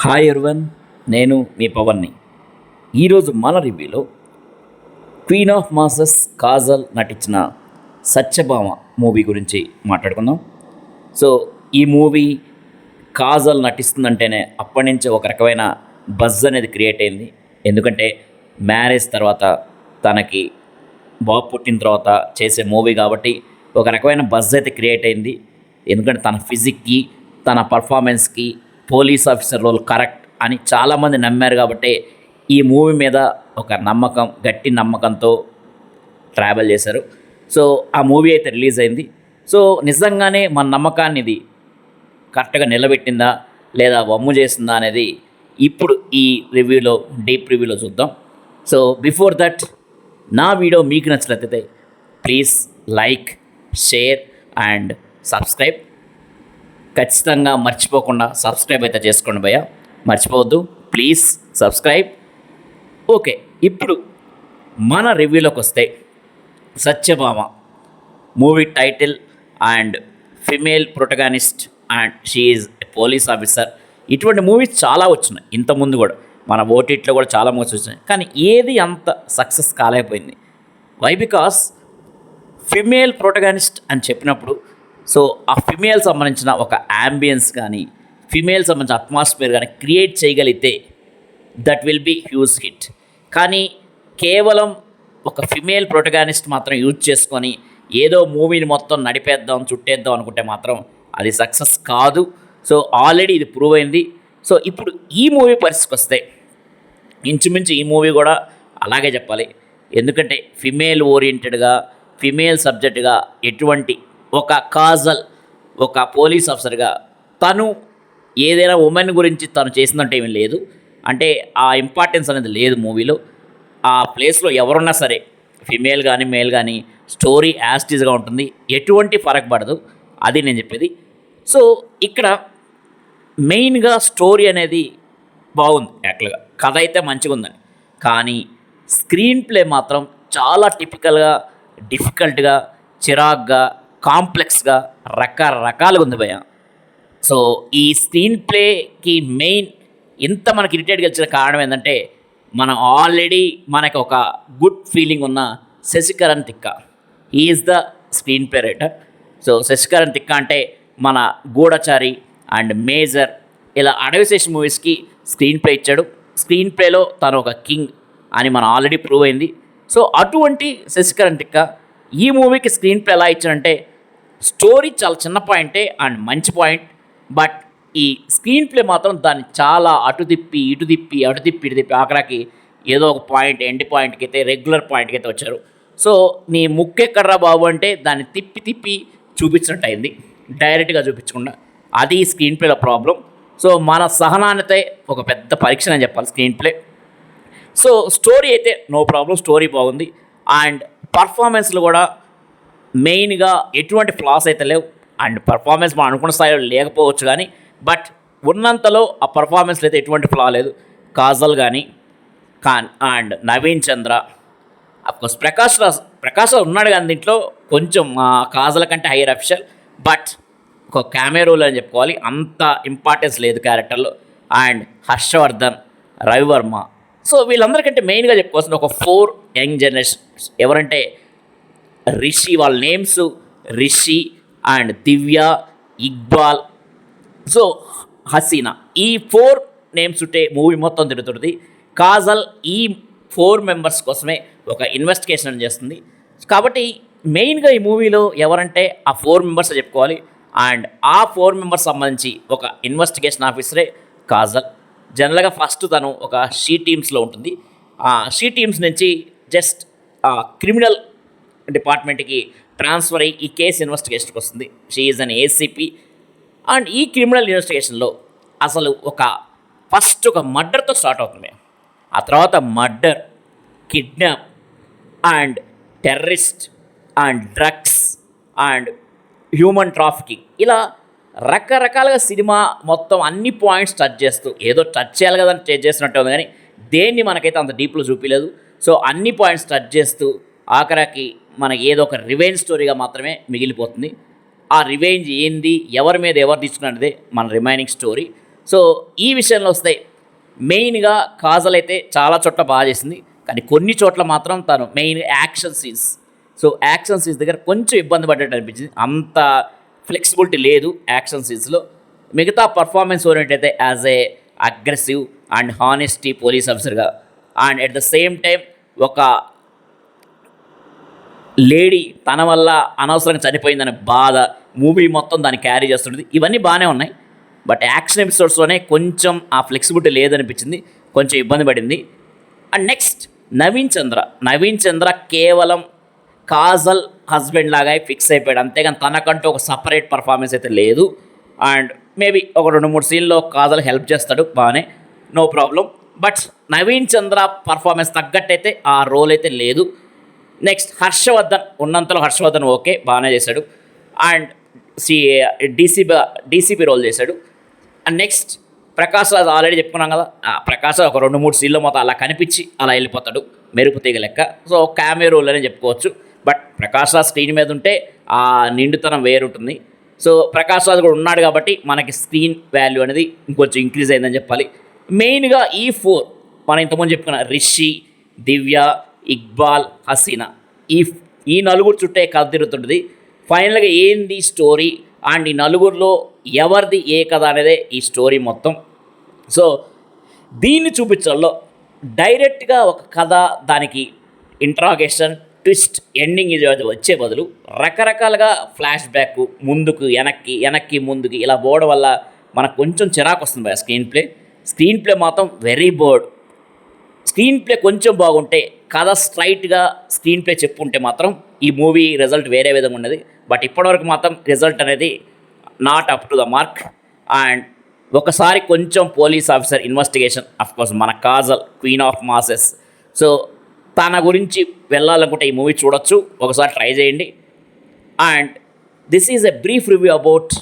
Hi Erwan, నేను మీ పవన్ని. ఈరోజు మన రివ్యూలో క్వీన్ ఆఫ్ మాసెస్ కాజల్ నటించిన సత్యభామ మూవీ గురించి మాట్లాడుకుందాం. సో ఈ మూవీ కాజల్ నటిస్తుందంటేనే అప్పటి నుంచి ఒక రకమైన బజ్ అనేది క్రియేట్ అయింది. ఎందుకంటే మ్యారేజ్ తర్వాత తనకి బాబు పుట్టిన తర్వాత చేసే మూవీ కాబట్టి ఒక రకమైన బజ్ అయితే క్రియేట్ అయింది. ఎందుకంటే తన ఫిజిక్కి, తన పర్ఫార్మెన్స్కి, పోలీస్ ఆఫీసర్ రోల్ కరెక్ట్ అని చాలామంది నమ్మారు. కాబట్టి ఈ మూవీ మీద ఒక నమ్మకం, గట్టి నమ్మకంతో ట్రావెల్ చేశారు. సో ఆ మూవీ అయితే రిలీజ్ అయింది. సో నిజంగానే మన నమ్మకాన్ని ఇది కరెక్ట్గా నిలబెట్టిందా లేదా వమ్ము చేసిందా అనేది ఇప్పుడు ఈ రివ్యూలో, డీప్ రివ్యూలో చూద్దాం. సో బిఫోర్ దట్, నా వీడియో మీకు నచ్చినట్లయితే please like, share and subscribe. ఖచ్చితంగా మర్చిపోకుండా సబ్స్క్రైబ్ అయితే చేసుకోండి భయ్య, మర్చిపోవద్దు ప్లీజ్ సబ్స్క్రైబ్. ఓకే, ఇప్పుడు మన రివ్యూలోకి వస్తే Satyabhama movie title and female protagonist and she is a police officer. ఇటువంటి మూవీస్ చాలా వచ్చినాయి ఇంతకుముందు కూడా, మన ఓటీటీలో కూడా చాలా మూవీస్ వచ్చినాయి. కానీ ఏది అంత సక్సెస్ కాలేకపోయింది. వై? బికాస్ ఫిమేల్ ప్రొటగానిస్ట్ అని చెప్పినప్పుడు సో ఆ ఫిమేల్ సంబంధించిన ఒక యాంబియన్స్ కానీ, ఫిమేల్ సంబంధించిన అట్మాస్ఫియర్ కానీ క్రియేట్ చేయగలిగితే that will be huge hit. కానీ కేవలం ఒక ఫిమేల్ ప్రొటగానిస్ట్ మాత్రం యూజ్ చేసుకొని ఏదో మూవీని మొత్తం నడిపేద్దాం, చుట్టేద్దాం అనుకుంటే మాత్రం అది సక్సెస్ కాదు. సో ఆల్రెడీ ఇది ప్రూవ్ అయింది. సో ఇప్పుడు ఈ మూవీ పరిస్థితికి వస్తే ఇంచుమించు ఈ మూవీ కూడా అలాగే చెప్పాలి. ఎందుకంటే ఫిమేల్ ఓరియంటెడ్గా, ఫిమేల్ సబ్జెక్టుగా ఎటువంటి ఒక కాజల్, ఒక పోలీస్ ఆఫీసర్గా తను ఏదైనా ఉమెన్ గురించి తను చేసిందంటే ఏమీ లేదు. అంటే ఆ ఇంపార్టెన్స్ అనేది లేదు మూవీలో. ఆ ప్లేస్లో ఎవరున్నా సరే, ఫిమేల్ కానీ మేల్ కానీ, స్టోరీ యాస్టీజ్గా ఉంటుంది, ఎటువంటి ఫరక్ పడదు. అది నేను చెప్పేది. సో ఇక్కడ మెయిన్గా స్టోరీ అనేది బాగుంది, యాక్చువల్గా కథ అయితే మంచిగా ఉందని. కానీ స్క్రీన్ ప్లే మాత్రం చాలా టిపికల్గా, డిఫికల్ట్గా, చిరాగ్గా, కాంప్లెక్స్గా రకరకాలుగా ఉంది భయ్య. సో ఈ స్క్రీన్ ప్లేకి మెయిన్ ఇంత మనకి ఇరిటేట్గా వచ్చిన కారణం ఏంటంటే, మనం ఆల్రెడీ మనకు ఒక గుడ్ ఫీలింగ్ ఉన్న Sashikiran Tikka, is the screenplay writer. So Sashikiran Tikka అంటే మన గూఢచారి అండ్ మేజర్, ఇలా అడవిశేష్ మూవీస్కి స్క్రీన్ ప్లే ఇచ్చాడు. స్క్రీన్ ప్లేలో తను ఒక కింగ్ అని మనం ఆల్రెడీ ప్రూవ్ అయింది. సో అటువంటి శశికరణ్ తిక్క ఈ మూవీకి స్క్రీన్ ప్లే ఎలా ఇచ్చాడంటే, స్టోరీ చాలా చిన్న పాయింటే అండ్ మంచి పాయింట్, బట్ ఈ స్క్రీన్ ప్లే మాత్రం దాన్ని చాలా అటు తిప్పి ఇటు తిప్పి ఆఖరాకి ఏదో ఒక పాయింట్, ఎండ్ పాయింట్కి అయితే, రెగ్యులర్ పాయింట్కి అయితే వచ్చారు. సో నీ ముక్కెక్కడ్రా బాబు అంటే దాన్ని తిప్పి తిప్పి చూపించినట్టు అయింది, డైరెక్ట్గా చూపించకుండా. అది స్క్రీన్ ప్లేలో ప్రాబ్లం. సో మన సహనానితే ఒక పెద్ద పరీక్ష అని చెప్పాలి స్క్రీన్ ప్లే. సో స్టోరీ అయితే నో ప్రాబ్లం, స్టోరీ బాగుంది. అండ్ పర్ఫార్మెన్స్లు కూడా మెయిన్గా ఎటువంటి ఫ్లాస్ అయితే లేవు. అండ్ పర్ఫార్మెన్స్ మనం అనుకున్న స్థాయిలో లేకపోవచ్చు కానీ, బట్ ఉన్నంతలో ఆ పర్ఫార్మెన్స్లో అయితే ఎటువంటి ఫ్లా లేదు. కాజల్ కానీ and Naveen Chandra, of course Prakash Raj ఉన్నాడు కానీ దీంట్లో కొంచెం కాజల్ కంటే హైయర్ అఫిషియల్, బట్ ఒక కెమెరోలు అని చెప్పుకోవాలి, అంత ఇంపార్టెన్స్ లేదు క్యారెక్టర్లో. అండ్ హర్షవర్ధన్, రవివర్మ, సో వీళ్ళందరికంటే మెయిన్గా చెప్పుకోవాల్సిన ఒక 4 యంగ్ జనరేషన్స్ ఎవరంటే రిషి, వాళ్ళ names Rishi and Divya, Iqbal, so Haseena, ఈ 4 నేమ్స్ ఉంటే మూవీ మొత్తం తిరుగుతుంది. కాజల్ ఈ 4 మెంబర్స్ కోసమే ఒక ఇన్వెస్టిగేషన్ చేస్తుంది. కాబట్టి మెయిన్గా ఈ మూవీలో ఎవరంటే ఆ 4 మెంబర్స్ చెప్పుకోవాలి. అండ్ ఆ 4 మెంబర్స్ సంబంధించి ఒక ఇన్వెస్టిగేషన్ ఆఫీసరే కాజల్. జనరల్గా ఫస్ట్ తను ఒక షీ టీమ్స్లో ఉంటుంది. ఆ షీ టీమ్స్ నుంచి జస్ట్ క్రిమినల్ డిపార్ట్మెంట్కి ట్రాన్స్ఫర్ అయ్యి ఈ కేసు ఇన్వెస్టిగేషన్కి వస్తుంది. She is an ACP. And ఈ క్రిమినల్ ఇన్వెస్టిగేషన్లో అసలు ఫస్ట్ ఒక మర్డర్తో స్టార్ట్ అవుతుంది. ఆ తర్వాత murder, kidnap and terrorist and drugs and human trafficking, ఇలా రకరకాలుగా సినిమా మొత్తం అన్ని పాయింట్స్ టచ్ చేస్తూ, ఏదో టచ్ చేయాలి కదా టచ్ చేసినట్టు ఉంది కానీ దేన్ని మనకైతే అంత డీప్లో చూపించలేదు. సో అన్ని పాయింట్స్ టచ్ చేస్తూ ఆఖరాకి మనకి ఏదో ఒక రివెంజ్ స్టోరీగా మాత్రమే మిగిలిపోతుంది. ఆ రివెంజ్ ఏంది, ఎవరి మీద ఎవరు తీసుకున్నదే మన రిమైనింగ్ స్టోరీ. సో ఈ విషయంలో వస్తే మెయిన్గా కాజల్ అయితే చాలా చోట్ల బాగా చేసింది, కానీ కొన్ని చోట్ల మాత్రం తను main action scenes, so action scenes దగ్గర కొంచెం ఇబ్బంది పడ్డట్టు అనిపించింది. అంత ఫ్లెక్సిబిలిటీ లేదు యాక్షన్ సీన్స్లో. మిగతా పర్ఫార్మెన్స్ ఓరియంట్ అయితే as a aggressive and honesty police ఆఫీసర్గా and at the same time ఒక లేడీ తన వల్ల అనవసరంగా చనిపోయిందనే బాధ మూవీ మొత్తం దాన్ని క్యారీ చేస్తుంటుంది. ఇవన్నీ బాగానే ఉన్నాయి, బట్ యాక్షన్ ఎపిసోడ్స్లోనే కొంచెం ఆ ఫ్లెక్సిబిలిటీ లేదనిపించింది, కొంచెం ఇబ్బంది పడింది. అండ్ నెక్స్ట్ నవీన్ చంద్ర కేవలం కాజల్ హస్బెండ్ లాగా ఫిక్స్ అయిపోయాడు, అంతేగాని తనకంటూ ఒక సపరేట్ పర్ఫార్మెన్స్ అయితే లేదు. అండ్ మేబీ ఒక 2-3 సీన్లో కాజల్ హెల్ప్ చేస్తాడు, బాగానే, no problem. But Naveen Chandra performance తగ్గట్టయితే ఆ రోల్ అయితే లేదు. నెక్స్ట్ హర్షవర్ధన్ ఉన్నంతలో హర్షవర్ధన్ ఓకే, బాగానే చేశాడు. అండ్ డీసీపీ రోల్ చేశాడు. And next Prakash Raj already చెప్పుకున్నాం కదా, ప్రకాష్ రాజ్ ఒక 2-3 సీన్లో మొత్తం అలా కనిపించి అలా వెళ్ళిపోతాడు, మెరుపు తీగ లెక్క. సో క్యామియో రోల్ అనే చెప్పుకోవచ్చు. బట్ ప్రకాష్ రాజ్ స్క్రీన్ మీద ఉంటే ఆ నిండుతనం వేరుంటుంది. సో ప్రకాష్ రాజ్ కూడా ఉన్నాడు కాబట్టి మనకి స్క్రీన్ వాల్యూ అనేది ఇంకొంచెం ఇంక్రీజ్ అయిందని చెప్పాలి. మెయిన్గా ఈ 4 మనం ఇంతకుముందు చెప్పుకున్న రిషి, దివ్య, ఇక్బాల్, హసీనా, ఈ నలుగురు చుట్టే కథ తిరుగుతుంటుంది. ఫైనల్గా ఏంది స్టోరీ అండ్ ఈ నలుగురిలో ఎవరిది ఏ కథ అనేదే ఈ స్టోరీ మొత్తం. సో దీన్ని చూపించడంలో డైరెక్ట్గా ఒక కథ, దానికి ఇంట్రాగేషన్, ట్విస్ట్, ఎండింగ్ ఇది వచ్చే బదులు రకరకాలుగా ఫ్లాష్ బ్యాక్, ముందుకు వెనక్కి ముందుకి ఇలా పోవడం వల్ల మనకు కొంచెం చిరాకు వస్తుంది. స్క్రీన్ ప్లే మాత్రం వెరీ బోర్డ్. స్క్రీన్ ప్లే కొంచెం బాగుంటే, కథ స్ట్రైట్గా స్క్రీన్ ప్లే చెప్పుంటే మాత్రం ఈ మూవీ రిజల్ట్ వేరే విధంగా ఉన్నది. బట్ ఇప్పటివరకు మాత్రం రిజల్ట్ అనేది not up to the mark. And ఒకసారి కొంచెం పోలీస్ ఆఫీసర్ ఇన్వెస్టిగేషన్, అఫ్కోర్స్ మన Kajal queen of masses, so తన గురించి వెళ్ళాలనుకుంటే ఈ మూవీ చూడొచ్చు, ఒకసారి ట్రై చేయండి. And this is a brief review about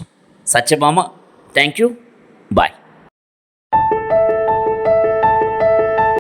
Satyabhama. Thank you, bye.